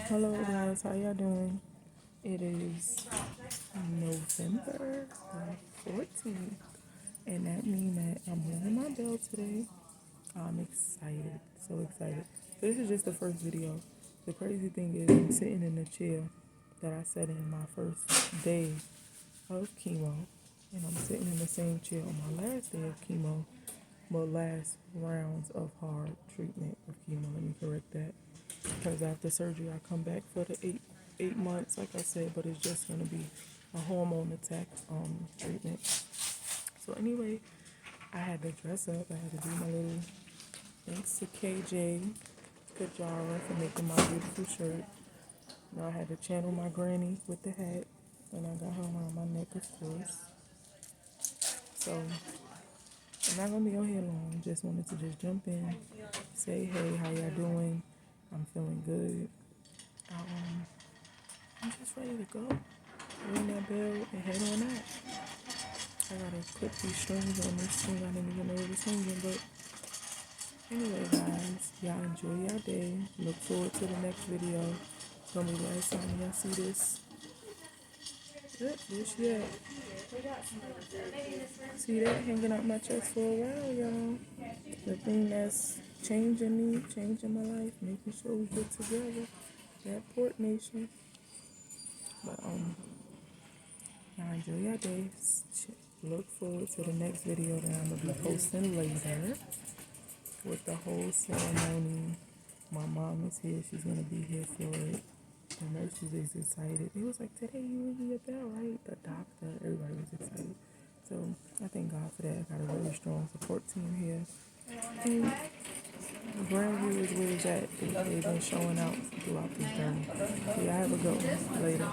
Hello guys, how y'all doing? It is November 14th, and that means that I'm ringing my bell today. I'm excited, so excited. This is just the first video. The crazy thing is I'm sitting in the chair that I sat in my first day of chemo, and I'm sitting in the same chair on my last day of chemo, but last rounds of hard treatment of chemo. Let me correct that. Because after surgery, I come back for the eight months, like I said, but it's just gonna be a hormone attack treatment. So anyway, I had to dress up. I had to do my little thanks to KJ Kajara for making my beautiful shirt. Now I had to channel my granny with the hat, and I got her around my neck, of course. So I'm not gonna be on here long. Just wanted to just jump in, say hey, how y'all doing? I'm feeling good. I'm just ready to go. Ring that bell and head on out. I gotta clip these strings on this thing. I didn't even know it was hanging, but anyway, guys, y'all enjoy your day. Look forward to the next video. It's gonna be the last time y'all see this. Yep, this yet. See that hanging out my chest for a while, y'all. The thing that's changing me, changing my life, making sure we get together. That Port Nation. But y'all enjoy your days. Look forward to the next video that I'm gonna be posting later with the whole ceremony. My mom is here. She's gonna be here for it. The nurses is excited. It was like today you ringing your bell, right? The doctor, everybody was excited. So I thank God for that. I got a really strong support team here. And Grandview is where it's at. They've been showing out throughout this journey. Yeah, I have a good one later.